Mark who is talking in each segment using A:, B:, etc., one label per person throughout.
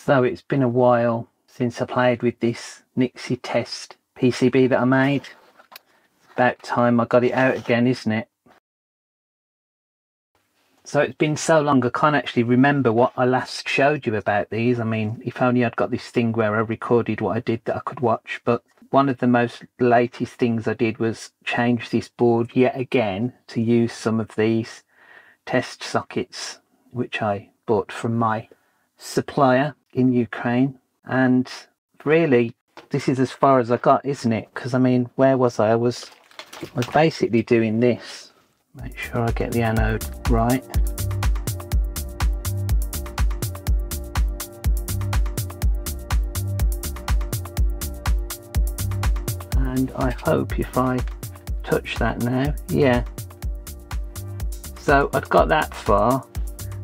A: So it's been a while since I played with this Nixie test PCB that I made. It's about time I got it out again, isn't it? So it's been so long I can't actually remember what I last showed you about these. I mean, if only I'd got this thing where I recorded what I did that I could watch. But one of the most latest things I did was change this board yet again to use some of these test sockets which I bought from my supplier in Ukraine. And really this is as far as I got, isn't it? Because I mean, where was I? I was basically doing this. Make sure I get the anode right. And I hope if I touch that now, yeah. So I'd got that far,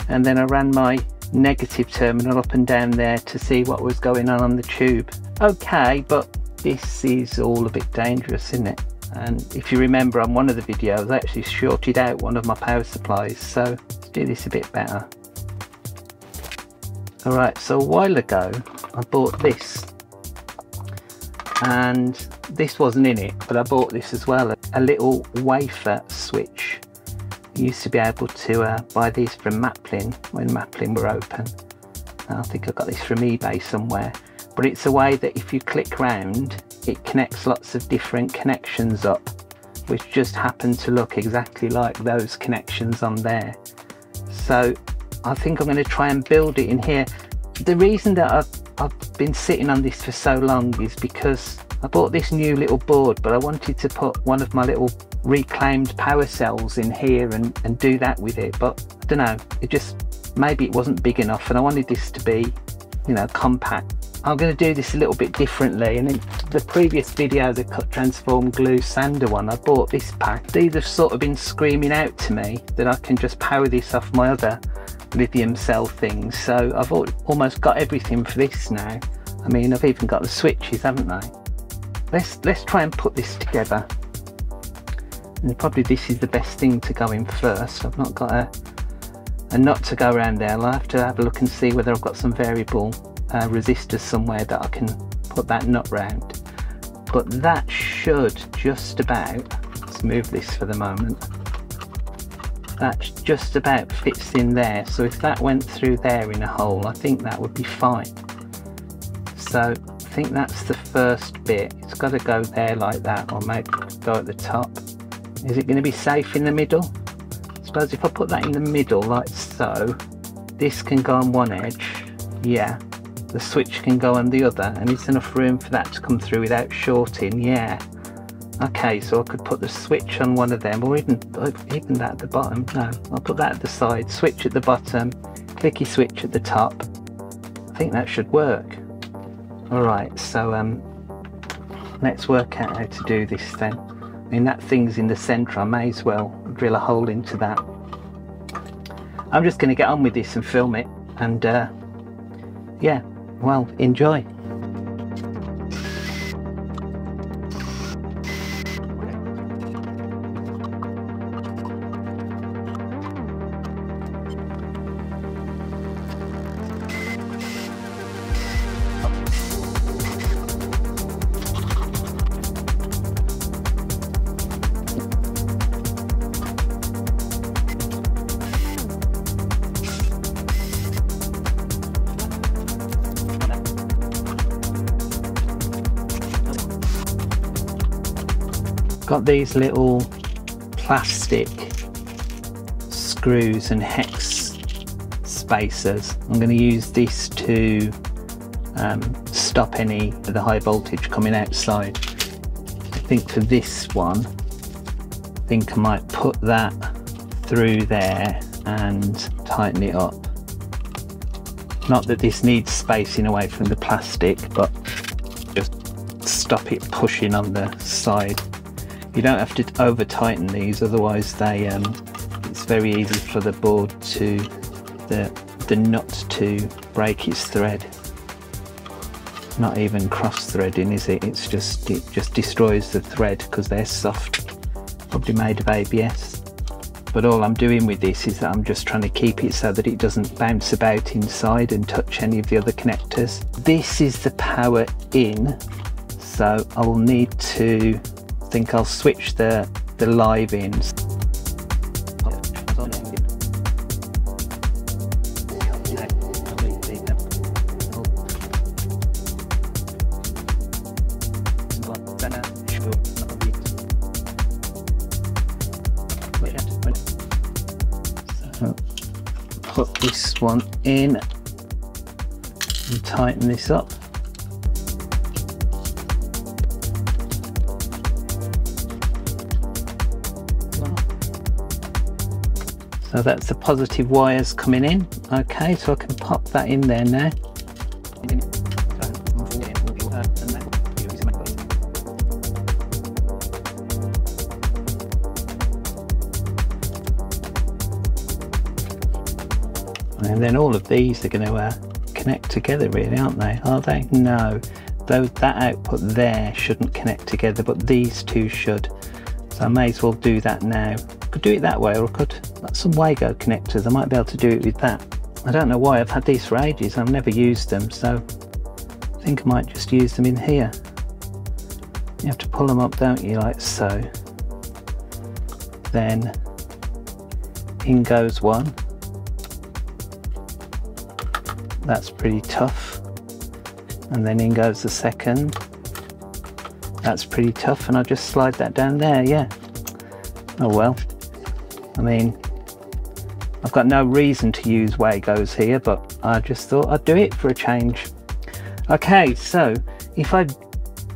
A: and then I ran my negative terminal up and down there to see what was going on the tube. Okay, but this is all a bit dangerous, isn't it? And if you remember on one of the videos, I actually shorted out one of my power supplies, so let's do this a bit better. Alright, so a while ago I bought this, and this wasn't in it, but I bought this as well, a little wafer switch. You used to be able to buy these from Maplin when Maplin were open. I think I got this from eBay somewhere. But it's a way that if you click round, it connects lots of different connections up, which just happen to look exactly like those connections on there. So I think I'm going to try and build it in here. The reason that I've been sitting on this for so long is because I bought this new little board, but I wanted to put one of my little reclaimed power cells in here and do that with it. But I don't know, it just, maybe it wasn't big enough, and I wanted this to be, you know, compact. I'm going to do this a little bit differently. And in the previous video, the cut, transform, glue, sander one, I bought this pack. These have sort of been screaming out to me that I can just power this off my other lithium cell things. So I've almost got everything for this now. I mean, I've even got the switches, haven't I? Let's try and put this together. And probably this is the best thing to go in first. I've not got a nut to go around there. I'll have to have a look and see whether I've got some variable resistors somewhere that I can put that nut round. But that should just about, let's move this for the moment, that just about fits in there. So if that went through there in a hole, I think that would be fine. So I think that's the first bit. It's got to go there like that, or maybe go at the top. Is it going to be safe in the middle? I suppose if I put that in the middle like so, this can go on one edge, yeah. The switch can go on the other, and it's enough room for that to come through without shorting, yeah. Okay, so I could put the switch on one of them, or even that at the bottom. No, I'll put that at the side, switch at the bottom, clicky switch at the top. I think that should work. Alright, so let's work out how to do this then. I mean, that thing's in the centre, I may as well drill a hole into that. I'm just going to get on with this and film it, and yeah, well, enjoy. Got these little plastic screws and hex spacers. I'm going to use this to stop any of the high voltage coming outside. I think for this one, I think I might put that through there and tighten it up. Not that this needs spacing away from the plastic, but just stop it pushing on the side. You don't have to over tighten these, otherwise they it's very easy for the board to the nut to break its thread. Not even cross threading, is it? It just destroys the thread because they're soft, probably made of ABS. but all I'm doing with this is that I'm just trying to keep it so that it doesn't bounce about inside and touch any of the other connectors. This is the power in, so I'll need to, I think I'll switch the live ins. So put this one in and tighten this up. So that's the positive wires coming in. Okay, so I can pop that in there now. And then all of these are going to connect together, really, aren't they? Are they? No, though that output there shouldn't connect together, but these two should. So I may as well do that now. I could do it that way, or I could, like some Wago connectors, I might be able to do it with that. I don't know why, I've had these for ages, I've never used them, so I think I might just use them in here. You have to pull them up, don't you, like so. Then in goes one. That's pretty tough. And then in goes the second. That's pretty tough, and I'll just slide that down there, yeah. Oh well. I mean, I've got no reason to use Wagos here, but I just thought I'd do it for a change. Okay, so if I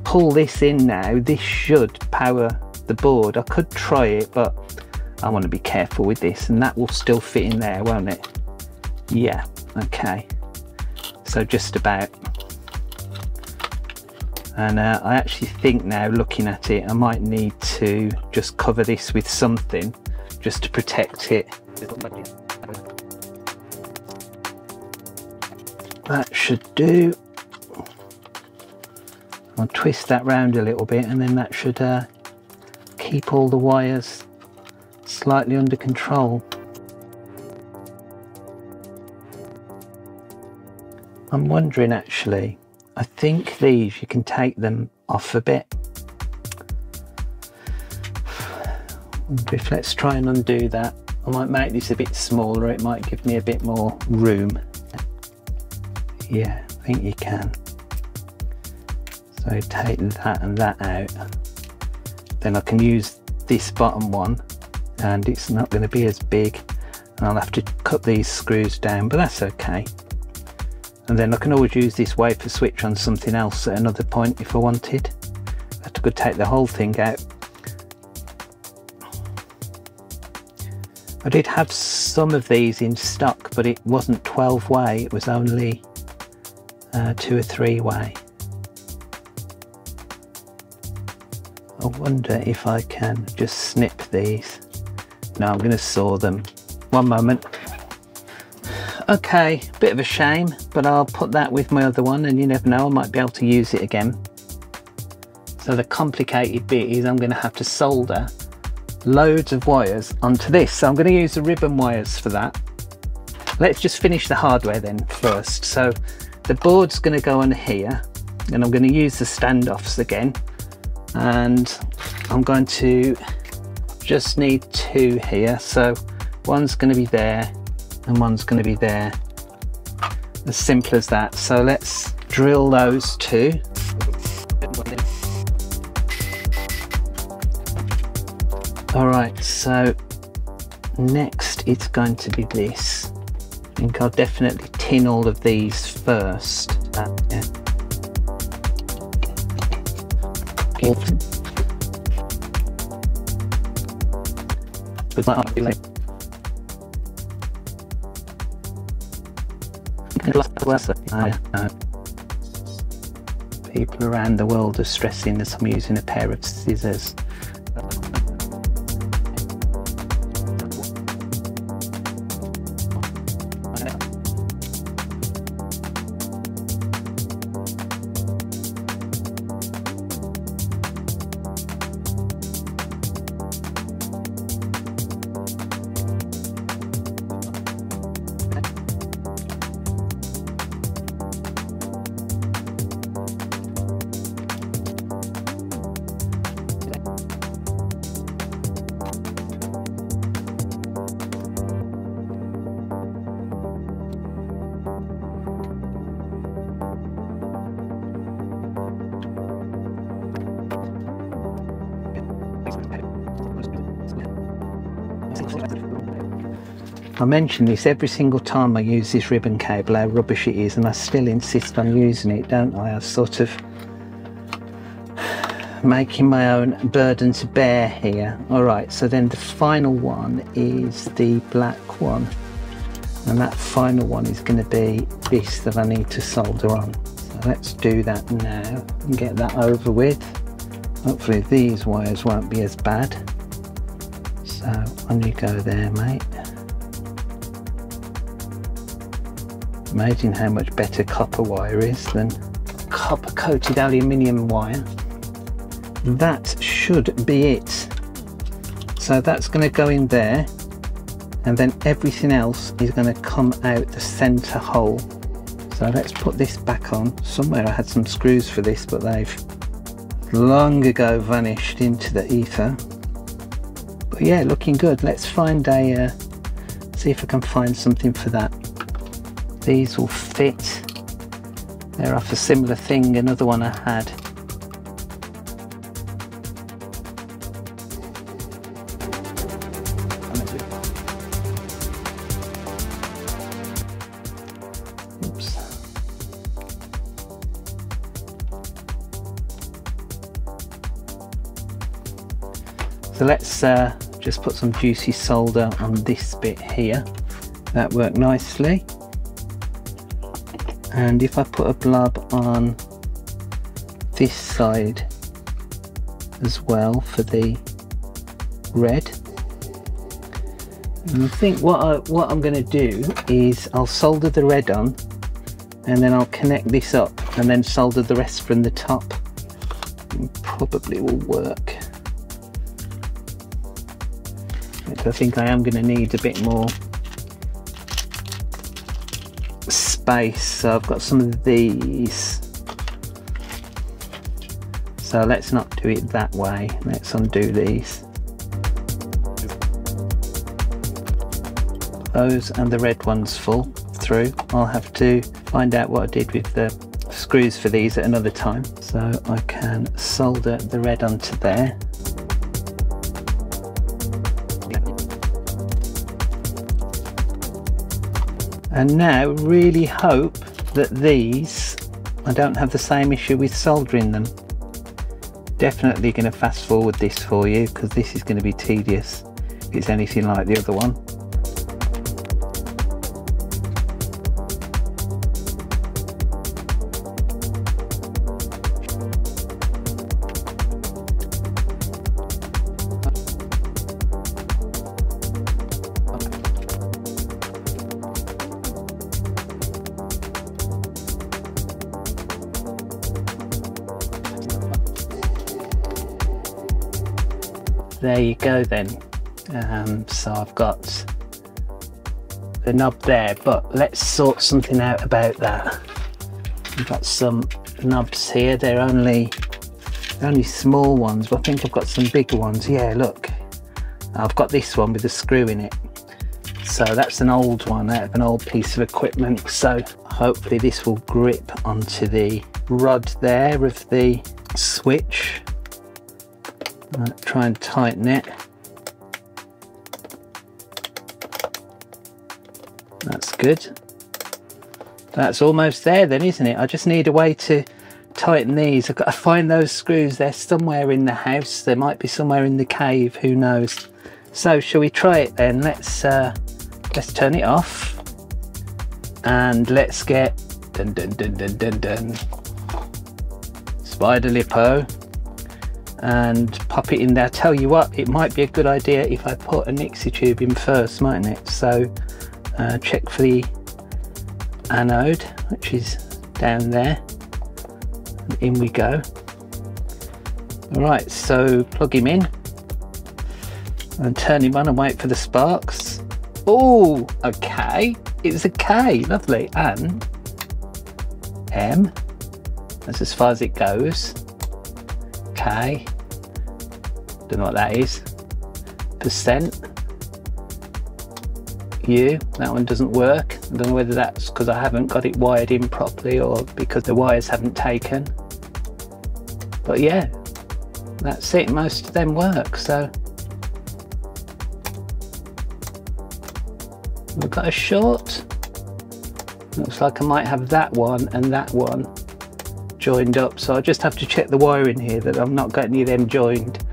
A: pull this in now, this should power the board. I could try it, but I want to be careful with this, and that will still fit in there, won't it? Yeah, okay. So just about. And I actually think now, looking at it, I might need to just cover this with something just to protect it. That should do. I'll twist that round a little bit, and then that should keep all the wires slightly under control. I'm wondering, actually, I think these, you can take them off a bit. If let's try and undo that. I might make this a bit smaller, it might give me a bit more room. Yeah, I think you can. So take that and that out. Then I can use this bottom one, and it's not going to be as big, and I'll have to cut these screws down, but that's okay. And then I can always use this wafer switch on something else at another point if I wanted. I could take the whole thing out. I did have some of these in stock, but it wasn't 12 way, it was only 2 or 3 way. I wonder if I can just snip these. No, I'm going to saw them. One moment. Okay, bit of a shame, but I'll put that with my other one, and you never know, I might be able to use it again. So the complicated bit is I'm going to have to solder loads of wires onto this. So I'm going to use the ribbon wires for that. Let's just finish the hardware then first. So the board's going to go on here, and I'm going to use the standoffs again, and I'm going to just need 2 here. So one's going to be there and one's going to be there. As simple as that. So let's drill those 2. Alright, so next it's going to be this. I think I'll definitely tin all of these first. Yeah. People around the world are stressing that I'm using a pair of scissors. I mention this every single time I use this ribbon cable, how rubbish it is, and I still insist on using it, don't I? I'm sort of making my own burden to bear here. Alright, so then the final one is the black one, and that final one is going to be this that I need to solder on. So let's do that now and get that over with. Hopefully these wires won't be as bad. So on you go there, mate. Imagine how much better copper wire is than copper coated aluminium wire. That should be it. So that's going to go in there, and then everything else is going to come out the center hole. So let's put this back on. Somewhere I had some screws for this, but they've long ago vanished into the ether. But yeah, looking good. Let's find a see if I can find something for that. These will fit. They're off a similar thing, another one I had. Oops. So let's just put some juicy solder on this bit here. That worked nicely. And if I put a blob on this side as well for the red, and I think what I'm going to do is I'll solder the red on, and then I'll connect this up and then solder the rest from the top. It probably will work. I think I am going to need a bit more space, so I've got some of these. So let's not do it that way. Let's undo these. Those and the red ones fall through. I'll have to find out what I did with the screws for these at another time. So I can solder the red onto there. And now really hope that these, I don't have the same issue with soldering them. Definitely going to fast forward this for you, because this is going to be tedious if it's anything like the other one. There you go then. So I've got the knob there, but let's sort something out about that. I've got some knobs here. They're only small ones, but I think I've got some bigger ones. Yeah, look, I've got this one with a screw in it. So that's an old one out of an old piece of equipment. So hopefully this will grip onto the rod there of the switch. Try and tighten it. That's good. That's almost there then, isn't it? I just need a way to tighten these. I've got to find those screws. They're somewhere in the house. They might be somewhere in the cave, who knows. So shall we try it then? Let's turn it off and let's get dun dun dun dun dun dun spider lipo and pop it in there. Tell you what, it might be a good idea if I put a Nixie tube in first, mightn't it? So check for the anode, which is down there, and in we go. Alright, so plug him in and turn him on and wait for the sparks. Oh, okay, it's a K, lovely, and M, that's as far as it goes. K, don't know what that is. Percent. U, that one doesn't work. I don't know whether that's because I haven't got it wired in properly or because the wires haven't taken. But yeah, that's it, most of them work. So We've got a short. Looks like I might have that one and that one joined up, so I'll just have to check the wiring here that I've not got any of them joined.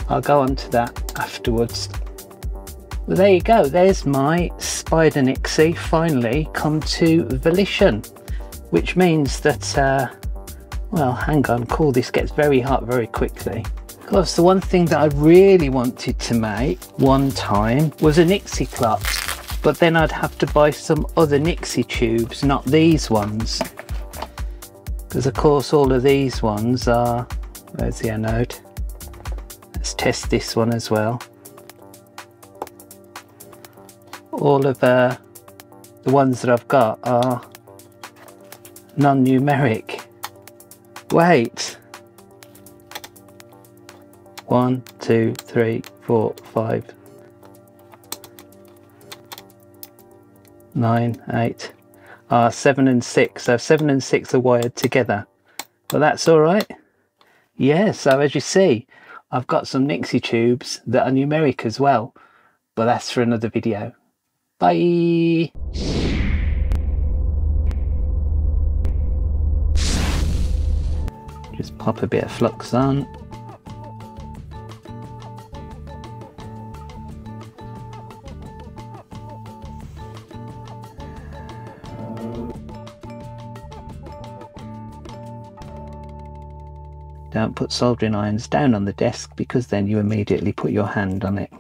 A: I'll go on to that afterwards. Well, there you go, there's my spider Nixie finally come to volition, which means that well, hang on, cool, this gets very hot very quickly. Of course, the one thing that I really wanted to make one time was a Nixie clock, but then I'd have to buy some other Nixie tubes, not these ones. Because of course all of these ones are, where's the anode? Let's test this one as well. All of the ones that I've got are non-numeric. Wait. 1, 2, 3, 4, 5, 9, 8. 7 and 6. So 7 and 6 are wired together. But that's alright. Yeah, so as you see, I've got some Nixie tubes that are numeric as well. But that's for another video. Bye! Just pop a bit of flux on. Don't put soldering irons down on the desk because then you immediately put your hand on it.